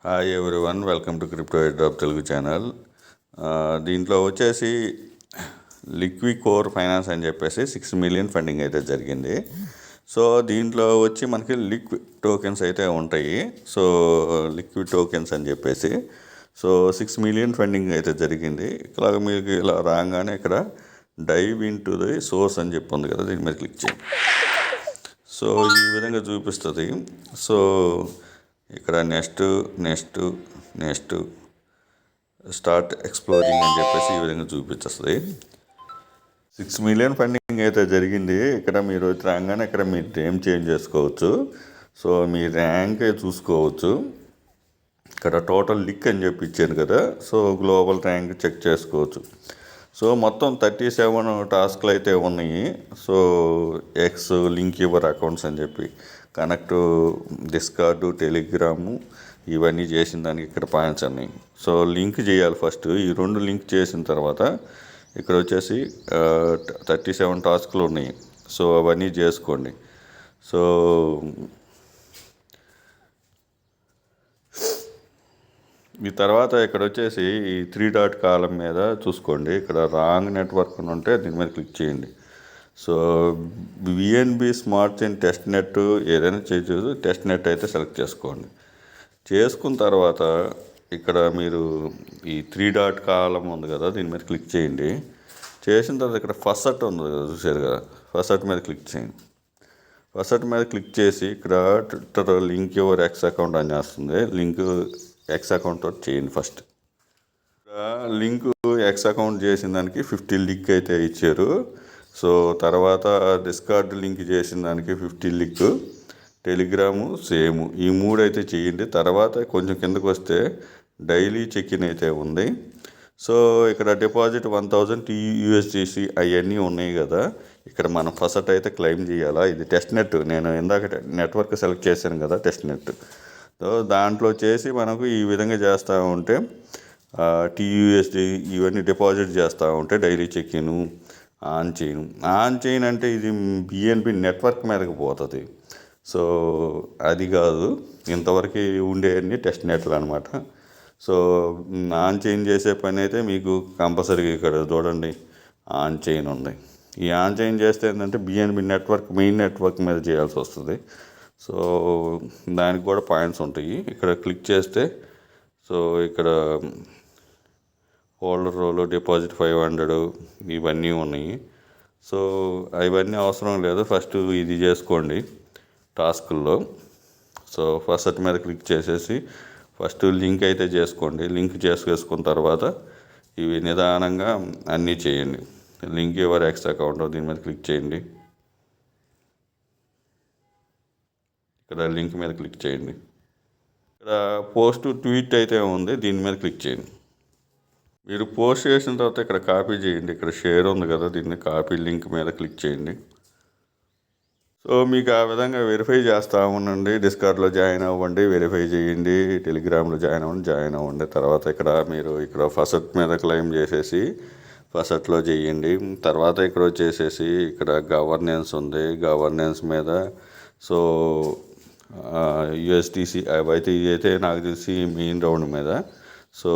Hi everyone, welcome to crypto airdrop Telugu channel. దీంట్లో వచ్చేసి లిక్వి core finance అని చెప్పేసి 6 మిలియన్ ఫండింగ్ అయితే జరిగింది. సో దీంట్లో వచ్చి మనకి లిక్విడ్ టోకెన్స్ అయితే ఉంటాయి. సో లిక్విడ్ టోకెన్స్ అని చెప్పేసి 6 మిలియన్ ఫండింగ్ అయితే జరిగింది. ఇలాగ మీకు ఇలా రాగానే ఇక్కడ dive into the source అని చెప్పి ఉంది కదా, దీని మీద క్లిక్ చేయండి. సో ఈ విధంగా చూపిస్తుంది. సో ఇక్కడ నెక్స్ట్ స్టార్ట్ ఎక్స్ప్లోరింగ్ అని చెప్పేసి ఈ విధంగా చూపించేస్తుంది. 6 మిలియన్ ఫండింగ్ అయితే జరిగింది. ఇక్కడ మీరు రాగానే ఇక్కడ మీ నేమ్ చేంజ్ చేసుకోవచ్చు. సో మీ ర్యాంక్ చూసుకోవచ్చు. ఇక్కడ టోటల్ లిక్ అని చెప్పి ఇచ్చాను కదా, సో గ్లోబల్ ర్యాంక్ చెక్ చేసుకోవచ్చు. సో మొత్తం 37 టాస్క్లు అయితే ఉన్నాయి. So X link your accounts అని చెప్పి కనెక్ట్ డిస్కార్డు, టెలిగ్రాము ఇవన్నీ చేసిన దానికి ఇక్కడ పాయింట్స్ ఉన్నాయి. సో లింక్ చేయాలి ఫస్ట్. ఈ 2 లింక్ చేసిన తర్వాత ఇక్కడ వచ్చేసి 37 టాస్క్లు ఉన్నాయి. సో అవన్నీ చేసుకోండి. సో ఈ తర్వాత ఇక్కడ వచ్చేసి ఈ 3 డాట్ కాలం మీద చూసుకోండి. ఇక్కడ రాంగ్ నెట్వర్క్ ఉంటే దీని మీద క్లిక్ చేయండి. So BNB smart chain test net ఏదైనా చేయొచ్చు. టెస్ట్ నెట్ అయితే సెలెక్ట్ చేసుకోండి. చేసుకున్న తర్వాత ఇక్కడ మీరు ఈ 3 డాట్ కాలం ఉంది కదా, దీని మీద క్లిక్ చేయండి. చేసిన తర్వాత ఇక్కడ ఫస్ట్ ఉంది కదా, చూసారు కదా, ఫస్ట్ మీద క్లిక్ చేయండి. ఫస్ట్ మీద క్లిక్ చేసి ఇక్కడ Twitter link your ex account అని వస్తుంది. లింక్ ఎక్స్ అకౌంట్ చేయండి. ఫస్ట్ లింక్ ఎక్స్ అకౌంట్ చేసిన దానికి 50 లింక్ అయితే ఇచ్చారు. సో తర్వాత డిస్కార్డ్ లింక్ చేసిన దానికి 50 లింక్, టెలిగ్రాము సేమ్, ఈ 3 అయితే చేయండి. తర్వాత కొంచెం కిందకు వస్తే డైలీ చెక్ ఇన్ అయితే ఉంది. సో ఇక్కడ డిపాజిట్ 1000 TUSDC అవన్నీ ఉన్నాయి కదా. ఇక్కడ మనం ఫస్ట్ అయితే క్లెయిమ్ చేయాలా. ఇది టెస్ట్ నెట్, నేను ఇందాక నెట్వర్క్ సెలెక్ట్ చేశాను కదా, టెస్ట్ నెట్. సో దాంట్లో చేసి మనకు ఈ విధంగా చేస్తూ ఉంటే TUSD ఇవన్నీ డిపాజిట్ చేస్తూ ఉంటే డైలీ చెక్ ఇన్ ఆన్ చేయను అంటే ఇది బిఎన్బి నెట్వర్క్ మీదకి పోతుంది. సో అది కాదు, ఇంతవరకు ఉండేవన్నీ టెస్ట్ నెట్లు అనమాట. సో ఆన్ చైన్ చేసే పని అయితే మీకు కంపల్సరీగా ఇక్కడ చూడండి ఆన్ చైన్ ఉంది. ఈ ఆన్ చైన్ చేస్తే ఏంటంటే బిఎన్బి నెట్వర్క్ మెయిన్ నెట్వర్క్ మీద చేయాల్సి వస్తుంది. సో దానికి కూడా పాయింట్స్ ఉంటాయి. ఇక్కడ క్లిక్ చేస్తే సో ఇక్కడ హోల్డర్ రోలు, డిపాజిట్ 500 ఇవన్నీ ఉన్నాయి. సో అవన్నీ అవసరం లేదు, ఫస్ట్ ఇది చేసుకోండి టాస్కుల్లో. సో ఫస్ట్ మీద క్లిక్ చేసేసి ఫస్ట్ లింక్ అయితే చేసుకోండి. లింక్ చేసుకున్న తర్వాత ఇవి నిదానంగా అన్నీ చేయండి. లింక్ యువర్ ఎక్స్ అకౌంట్ దీని మీద క్లిక్ చేయండి. ఇక్కడ లింక్ మీద క్లిక్ చేయండి. ఇక్కడ పోస్ట్ ట్వీట్ అయితే ఉంది, దీని మీద క్లిక్ చేయండి. మీరు పోస్ట్ చేసిన తర్వాత ఇక్కడ కాపీ చేయండి. ఇక్కడ షేర్ ఉంది కదా, దీన్ని కాపీ లింక్ మీద క్లిక్ చేయండి. సో మీకు ఆ విధంగా వెరిఫై చేస్తూ ఉండండి. డిస్కార్డ్లో జాయిన్ అవ్వండి, వెరిఫై చేయండి. టెలిగ్రామ్లో జాయిన్ అవ్వండి. తర్వాత ఇక్కడ మీరు ఇక్కడ ఫస్ట్ మీద క్లెయిమ్ చేసేసి ఫస్ట్లో చేయండి. తర్వాత ఇక్కడ వచ్చేసేసి ఇక్కడ గవర్నెన్స్ ఉంది, గవర్నెన్స్ మీద సో USDC అవైతే ఇదైతే నాకు తెలిసి మెయిన్ రౌండ్ మీద, సో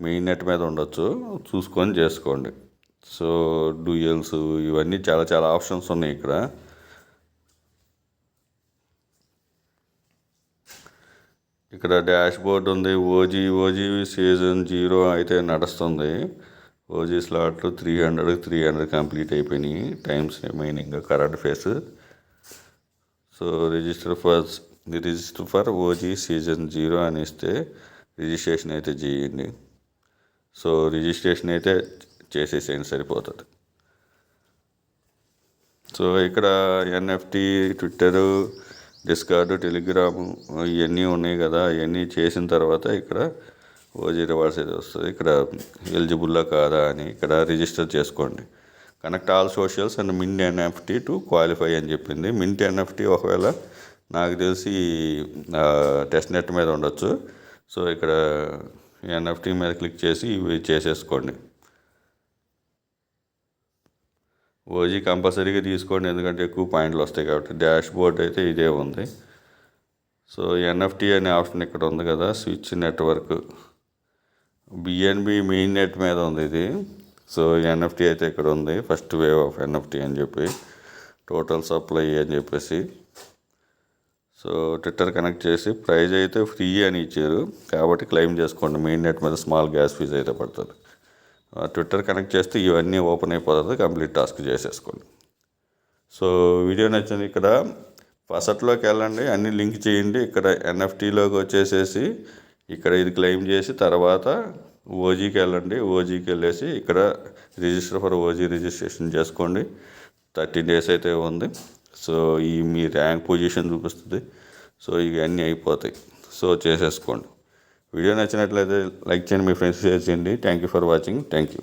మెయిన్ నెట్ మీద ఉండొచ్చు, చూసుకొని చేసుకోండి. సో డ్యూయల్స్ ఇవన్నీ చాలా ఆప్షన్స్ ఉన్నాయి. ఇక్కడ డాష్ బోర్డ్ ఉంది. ఓజీ సీజన్ 0 అయితే నడుస్తుంది. ఓజీ స్లాట్లు 300 కంప్లీట్ అయిపోయినాయి. Times remaining current phase. So register for OG season 0 అని ఇస్తే రిజిస్ట్రేషన్ అయితే చేయండి. సో రిజిస్ట్రేషన్ అయితే చేసేసేయండి, సరిపోతుంది. సో ఇక్కడ NFT, ట్విట్టరు, డిస్కార్డు, టెలిగ్రాము ఇవన్నీ ఉన్నాయి కదా, ఇవన్నీ చేసిన తర్వాత ఇక్కడ ఓజీ రివార్డ్స్ అయితే వస్తుంది. ఇక్కడ ఎలిజిబుల్లా కాదా అని ఇక్కడ రిజిస్టర్ చేసుకోండి. Connect all socials and mint NFT to qualify అని చెప్పింది. మింట్ NFT ఒకవేళ నాకు తెలిసి టెస్ట్ నెట్ మీద ఉండొచ్చు. సో ఇక్కడ NFT మీద క్లిక్ చేసి ఇవి చేసేసుకోండి. ఓజీ కంపల్సరీగా తీసుకోండి, ఎందుకంటే ఎక్కువ పాయింట్లు వస్తాయి కాబట్టి. డాష్ బోర్డ్ అయితే ఇదే ఉంది. సో ఎన్ఎఫ్టీ అనే ఆప్షన్ ఇక్కడ ఉంది కదా, switch network BNB main net మీద ఉంది ఇది. సో ఎన్ఎఫ్టీ అయితే ఇక్కడ ఉంది, ఫస్ట్ వేవ్ ఆఫ్ ఎన్ఎఫ్టీ అని చెప్పి, టోటల్ సప్లై అని చెప్పేసి. సో ట్విట్టర్ కనెక్ట్ చేసి ప్రైజ్ అయితే ఫ్రీ అని ఇచ్చారు కాబట్టి క్లెయిమ్ చేసుకోండి. మెయిన్ నెట్ మీద స్మాల్ గ్యాస్ ఫీజ్ అయితే పడుతుంది. ట్విట్టర్ కనెక్ట్ చేస్తే ఇవన్నీ ఓపెన్ అయిపోతుంది, కంప్లీట్ టాస్క్ చేసేసుకోండి. సో వీడియో నచ్చింది. ఇక్కడ ఫసట్లోకి వెళ్ళండి, అన్ని లింక్ చేయండి. ఇక్కడ ఎన్ఎఫ్టీలోకి వచ్చేసేసి ఇక్కడ ఇది క్లెయిమ్ చేసి తర్వాత ఓజీకి వెళ్ళండి. ఓజీకి వెళ్ళేసి ఇక్కడ రిజిస్టర్ ఫర్ ఓజీ రిజిస్ట్రేషన్ చేసుకోండి. 30 days అయితే ఉంది. సో ఈ మీ ర్యాంక్ పొజిషన్ చూపిస్తుంది. సో ఇవన్నీ అయిపోతాయి. సో చేసేసుకోండి. వీడియో నచ్చినట్లయితే లైక్ చేయండి, మీ ఫ్రెండ్స్ షేర్ చేయండి. Thank you for watching. Thank you.